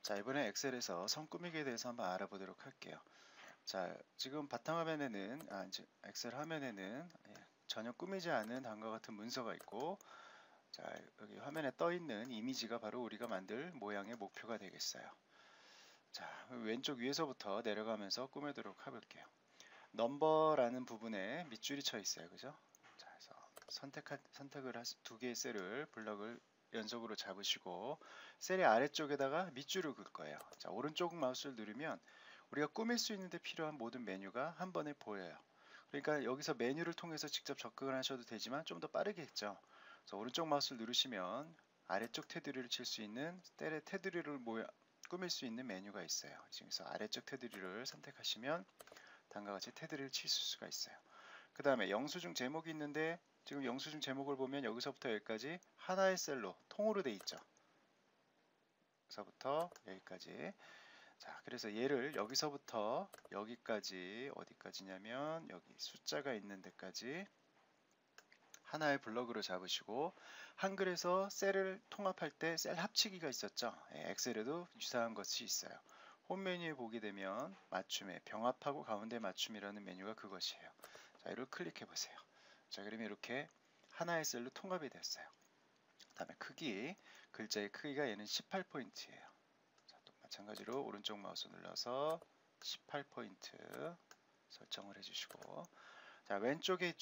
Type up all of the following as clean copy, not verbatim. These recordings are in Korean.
자, 이번에 엑셀에서 선 꾸미기에 대해서 한번 알아보도록 할게요. 자, 지금 바탕화면에는, 이제 엑셀 화면에는 전혀 꾸미지 않은 다음과 같은 문서가 있고, 자, 여기 화면에 떠 있는 이미지가 바로 우리가 만들 모양의 목표가 되겠어요. 자, 왼쪽 위에서부터 내려가면서 꾸미도록 해볼게요. 넘버라는 부분에 밑줄이 쳐 있어요. 그죠? 자, 그래서 선택을 두 개의 셀을 블럭을 연속으로 잡으시고 셀의 아래쪽에다가 밑줄을 긋을 거예요. 자, 오른쪽 마우스를 누르면 우리가 꾸밀 수 있는데 필요한 모든 메뉴가 한 번에 보여요. 그러니까 여기서 메뉴를 통해서 직접 접근을 하셔도 되지만 좀 더 빠르게 했죠. 그래서 오른쪽 마우스를 누르시면 아래쪽 테두리를 칠 수 있는 셀의 테두리를 꾸밀 수 있는 메뉴가 있어요. 지금서 아래쪽 테두리를 선택하시면 다음과 같이 테두리를 칠 수가 있어요. 그 다음에 영수증 제목이 있는데 지금 영수증 제목을 보면 여기서부터 여기까지 하나의 셀로 통으로 돼 있죠. 여기서부터 여기까지. 자, 그래서 얘를 여기서부터 여기까지 어디까지냐면 여기 숫자가 있는 데까지 하나의 블럭으로 잡으시고 한글에서 셀을 통합할 때 셀 합치기가 있었죠. 엑셀에도 유사한 것이 있어요. 홈 메뉴에 보게 되면 맞춤에 병합하고 가운데 맞춤이라는 메뉴가 그것이에요. 자, 이를 클릭해 보세요. 자, 그러면 이렇게 하나의 셀로 통합이 됐어요. 다음에 크기, 글자의 크기가 얘는 18포인트예요. 자, 또 마찬가지로 오른쪽 마우스 눌러서 18포인트 설정을 해주시고, 자, 왼쪽에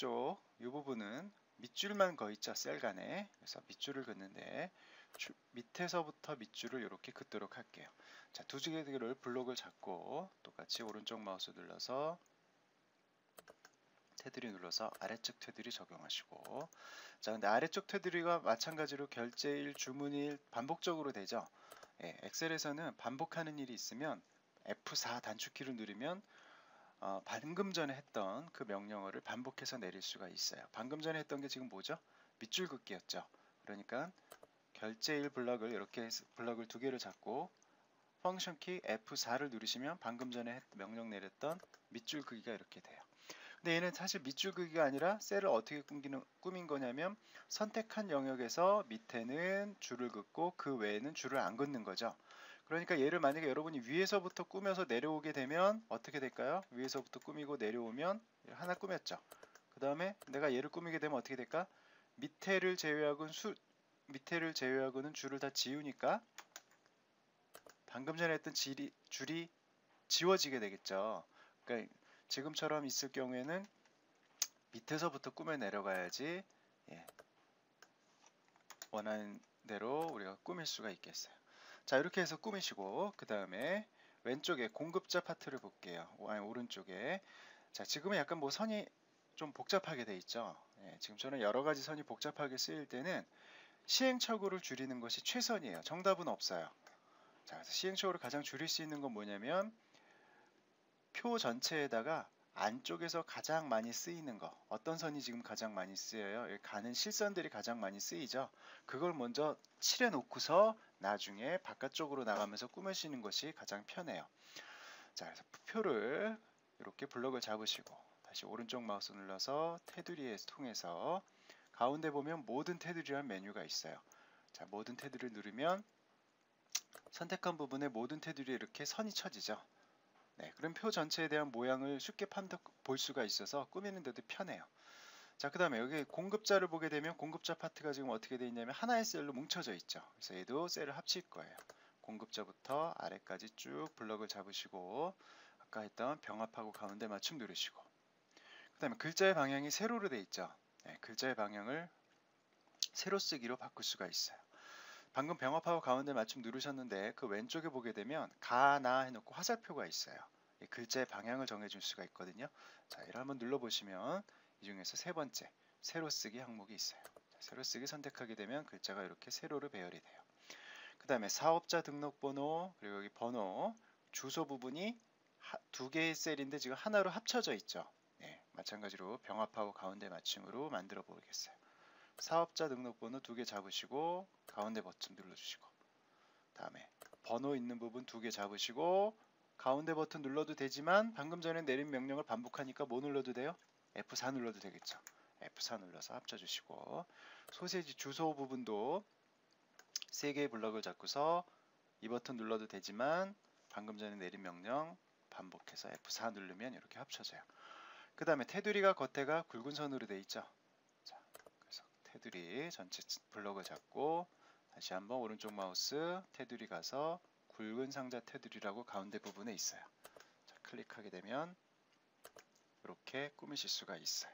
이 부분은 밑줄만 거 있죠, 셀 간에. 그래서 밑줄을 긋는데 밑에서부터 밑줄을 이렇게 긋도록 할게요. 자, 두 개를 블록을 잡고 똑같이 오른쪽 마우스 눌러서 테두리 눌러서 아래쪽 테두리 적용하시고, 자, 근데 아래쪽 테두리가 마찬가지로 결제일, 주문일 반복적으로 되죠. 엑셀에서는 반복하는 일이 있으면 F4 단축키를 누르면 방금 전에 했던 그 명령어를 반복해서 내릴 수가 있어요. 방금 전에 했던 게 지금 뭐죠? 밑줄 긋기였죠. 그러니까 결제일 블럭을 이렇게 블럭을 두 개를 잡고 펑션 키 F4를 누르시면 방금 전에 명령 내렸던 밑줄 긋기가 이렇게 돼요. 근데 얘는 사실 밑줄 긋기가 아니라 셀을 어떻게 꾸민 거냐면 선택한 영역에서 밑에는 줄을 긋고 그 외에는 줄을 안 긋는 거죠. 그러니까 얘를 만약에 여러분이 위에서부터 꾸며서 내려오게 되면 어떻게 될까요? 위에서부터 꾸미고 내려오면 하나 꾸몄죠. 그 다음에 내가 얘를 꾸미게 되면 어떻게 될까? 밑에를 제외하고는 줄을 다 지우니까 방금 전에 했던 줄이 지워지게 되겠죠. 그러니까 지금처럼 있을 경우에는 밑에서부터 꾸며 내려가야지 원하는 대로 우리가 꾸밀 수가 있겠어요. 자, 이렇게 해서 꾸미시고 그 다음에 왼쪽에 공급자 파트를 볼게요. 오른쪽에. 자, 지금은 약간 뭐 선이 좀 복잡하게 돼 있죠. 지금처럼 여러 가지 선이 복잡하게 쓰일 때는 시행착오를 줄이는 것이 최선이에요. 정답은 없어요. 자, 그래서 시행착오를 가장 줄일 수 있는 건 뭐냐면 표 전체에다가 안쪽에서 가장 많이 쓰이는 거, 어떤 선이 지금 가장 많이 쓰여요? 가는 실선들이 가장 많이 쓰이죠. 그걸 먼저 칠해 놓고서 나중에 바깥쪽으로 나가면서 꾸미시는 것이 가장 편해요. 자, 그래서 표를 이렇게 블럭을 잡으시고 다시 오른쪽 마우스 눌러서 테두리에 통해서 가운데 보면 모든 테두리란 메뉴가 있어요. 자, 모든 테두리를 누르면 선택한 부분에 모든 테두리에 이렇게 선이 쳐지죠. 네, 그럼 표 전체에 대한 모양을 쉽게 볼 수가 있어서 꾸미는 데도 편해요. 자, 그 다음에 여기 공급자를 보게 되면 공급자 파트가 지금 어떻게 되어 있냐면 하나의 셀로 뭉쳐져 있죠. 그래서 얘도 셀을 합칠 거예요. 공급자부터 아래까지 쭉 블럭을 잡으시고 아까 했던 병합하고 가운데 맞춤 누르시고 그 다음에 글자의 방향이 세로로 되어 있죠. 네, 글자의 방향을 세로 쓰기로 바꿀 수가 있어요. 방금 병합하고 가운데 맞춤 누르셨는데 그 왼쪽에 보게 되면 가나 해놓고 화살표가 있어요. 글자의 방향을 정해줄 수가 있거든요. 자, 이를 한번 눌러보시면 이 중에서 세 번째 세로 쓰기 항목이 있어요. 자, 세로 쓰기 선택하게 되면 글자가 이렇게 세로로 배열이 돼요. 그 다음에 사업자 등록번호 그리고 여기 번호 주소 부분이 두 개의 셀인데 지금 하나로 합쳐져 있죠. 네, 마찬가지로 병합하고 가운데 맞춤으로 만들어 보겠어요. 사업자 등록번호 두 개 잡으시고 가운데 버튼 눌러주시고 다음에 번호 있는 부분 두 개 잡으시고 가운데 버튼 눌러도 되지만 방금 전에 내린 명령을 반복하니까 뭐 눌러도 돼요? F4 눌러도 되겠죠. F4 눌러서 합쳐주시고 소세지 주소 부분도 세 개의 블럭을 잡고서 이 버튼 눌러도 되지만 방금 전에 내린 명령 반복해서 F4 누르면 이렇게 합쳐져요. 그 다음에 테두리가 겉에가 굵은 선으로 되어 있죠. 자, 그래서 테두리 전체 블럭을 잡고 다시 한번 오른쪽 마우스 테두리 가서 굵은 상자 테두리라고 가운데 부분에 있어요. 자, 클릭하게 되면 이렇게 꾸미실 수가 있어요.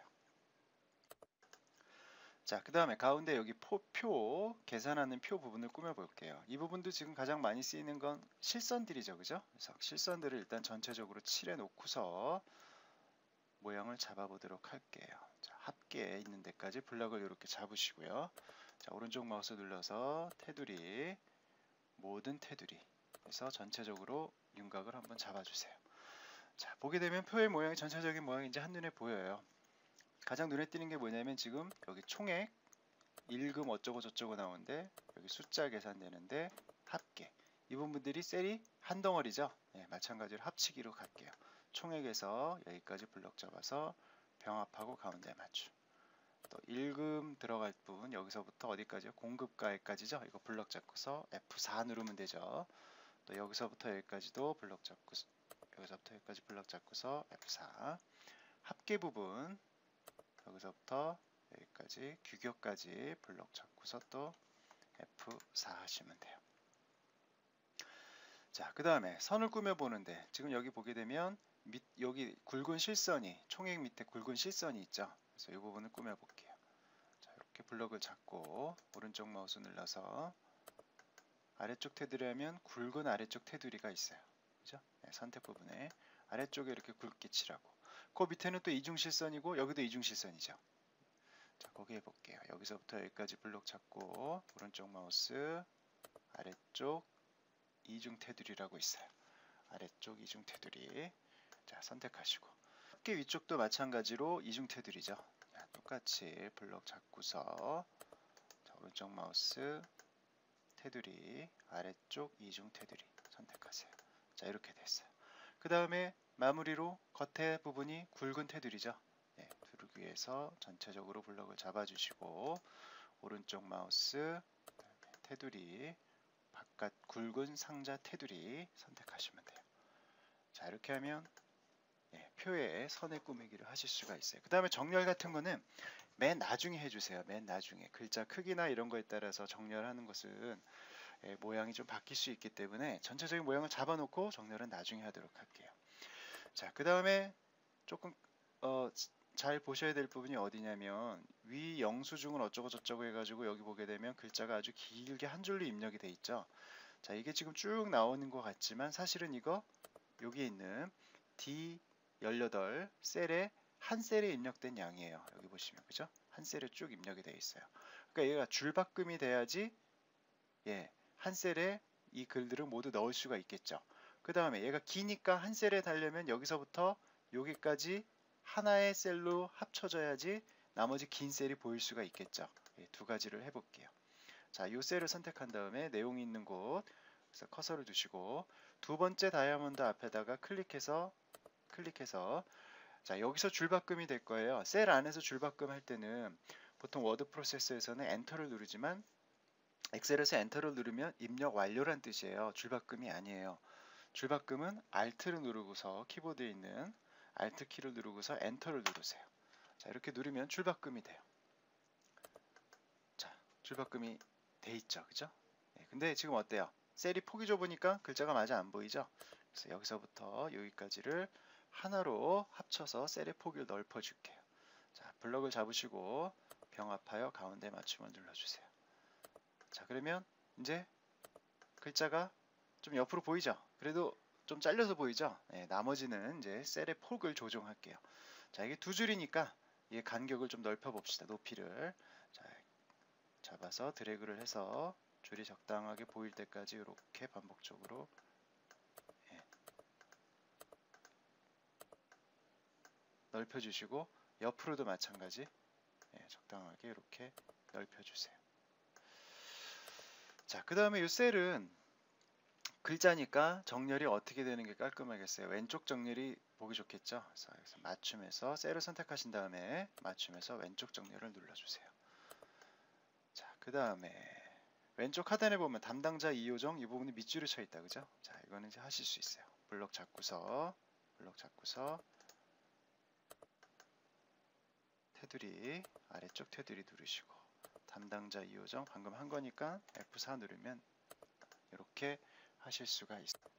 자, 그 다음에 가운데 여기 표, 계산하는 표 부분을 꾸며볼게요. 이 부분도 지금 가장 많이 쓰이는 건 실선들이죠. 그죠? 그래서 실선들을 일단 전체적으로 칠해 놓고서 모양을 잡아보도록 할게요. 자, 합계 있는 데까지 블럭을 이렇게 잡으시고요. 자, 오른쪽 마우스 눌러서 테두리, 모든 테두리 해서 전체적으로 윤곽을 한번 잡아주세요. 자, 보게 되면 표의 모양이 전체적인 모양이 이제 한눈에 보여요. 가장 눈에 띄는 게 뭐냐면 지금 여기 총액, 일금 어쩌고 저쩌고 나오는데 여기 숫자 계산되는데 합계 이 부분들이 셀이 한 덩어리죠. 네, 마찬가지로 합치기로 갈게요. 총액에서 여기까지 블럭 잡아서 병합하고 가운데 맞춤. 또 일금 들어갈 부분 여기서부터 어디까지요? 공급가에까지죠. 이거 블럭 잡고서 F4 누르면 되죠. 또 여기서부터 여기까지도 블럭 잡고 여기서부터 여기까지 블럭 잡고서 F4. 합계 부분 여기서부터 여기까지 규격까지 블럭 잡고서 또 F4 하시면 돼요. 자, 그 다음에 선을 꾸며보는데 지금 여기 보게 되면 여기 굵은 실선이 총액 밑에 굵은 실선이 있죠. 그래서 이 부분을 꾸며볼게요. 자, 이렇게 블럭을 잡고 오른쪽 마우스 눌러서 아래쪽 테두리 하면 굵은 아래쪽 테두리가 있어요. 그죠? 네, 선택 부분에 아래쪽에 이렇게 굵게 칠하고 그 밑에는 또 이중실선이고 여기도 이중실선이죠. 자, 거기 해볼게요. 여기서부터 여기까지 블록 잡고 오른쪽 마우스 아래쪽 이중 테두리라고 있어요. 아래쪽 이중 테두리. 자, 선택하시고 합계 위쪽도 마찬가지로 이중 테두리죠. 자, 똑같이 블록 잡고서 자, 오른쪽 마우스 테두리 아래쪽 이중 테두리 선택하세요. 자, 이렇게 됐어요. 그 다음에 마무리로 겉에 부분이 굵은 테두리죠. 네, 두르기 위해서 전체적으로 블럭을 잡아주시고 오른쪽 마우스 테두리 바깥 굵은 상자 테두리 선택하시면 돼요. 자, 이렇게 하면 표에 선을 꾸미기를 하실 수가 있어요. 그 다음에 정렬 같은 거는 맨 나중에 해주세요. 맨 나중에 글자 크기나 이런 거에 따라서 정렬하는 것은 모양이 좀 바뀔 수 있기 때문에 전체적인 모양을 잡아놓고 정렬은 나중에 하도록 할게요. 자, 그 다음에 조금 잘 보셔야 될 부분이 어디냐면 위 영수증은 어쩌고 저쩌고 해가지고 여기 보게 되면 글자가 아주 길게 한 줄로 입력이 돼 있죠. 자, 이게 지금 쭉 나오는 것 같지만 사실은 이거 여기에 있는 D18 셀에 한 셀에 입력된 양이에요. 여기 보시면 그죠? 한 셀에 쭉 입력이 되어 있어요. 그러니까 얘가 줄바꿈이 돼야지 한 셀에 이 글들을 모두 넣을 수가 있겠죠. 그 다음에 얘가 기니까 한 셀에 달려면 여기서부터 여기까지 하나의 셀로 합쳐져야지 나머지 긴 셀이 보일 수가 있겠죠. 두 가지를 해볼게요. 자, 이 셀을 선택한 다음에 내용이 있는 곳 그래서 커서를 두시고 두 번째 다이아몬드 앞에다가 클릭해서 자, 여기서 줄바꿈이 될 거예요. 셀 안에서 줄바꿈 할 때는 보통 워드 프로세서에서는 엔터를 누르지만 엑셀에서 엔터를 누르면 입력 완료란 뜻이에요. 줄바꿈이 아니에요. 줄바꿈은 Alt를 누르고서 키보드에 있는 Alt 키를 누르고서 엔터를 누르세요. 자, 이렇게 누르면 줄바꿈이 돼요. 자, 줄바꿈이 돼 있죠. 그죠? 근데 지금 어때요? 셀이 폭이 좁으니까 글자가 마저 안 보이죠? 그래서 여기서부터 여기까지를 하나로 합쳐서 셀의 폭을 넓혀 줄게요. 자, 블럭을 잡으시고 병합하여 가운데 맞춤을 눌러주세요. 자, 그러면 이제 글자가 좀 옆으로 보이죠? 그래도 좀 잘려서 보이죠? 나머지는 이제 셀의 폭을 조정할게요. 자, 이게 두 줄이니까 이 간격을 좀 넓혀 봅시다. 높이를. 자, 잡아서 드래그를 해서 줄이 적당하게 보일 때까지 이렇게 반복적으로 넓혀주시고 옆으로도 마찬가지 적당하게 이렇게 넓혀주세요. 자, 그 다음에 이 셀은 글자니까 정렬이 어떻게 되는 게 깔끔하겠어요? 왼쪽 정렬이 보기 좋겠죠? 그래서 여기서 맞춤해서 셀을 선택하신 다음에 맞춤해서 왼쪽 정렬을 눌러주세요. 자, 그 다음에 왼쪽 하단에 보면 담당자 이요정 이 부분이 밑줄을 쳐 있다, 그죠? 자, 이거는 이제 하실 수 있어요. 블럭 잡고서 테두리 아래쪽 테두리 누르시고 담당자 이요정 방금 한 거니까 F4 누르면 이렇게 하실 수가 있어요.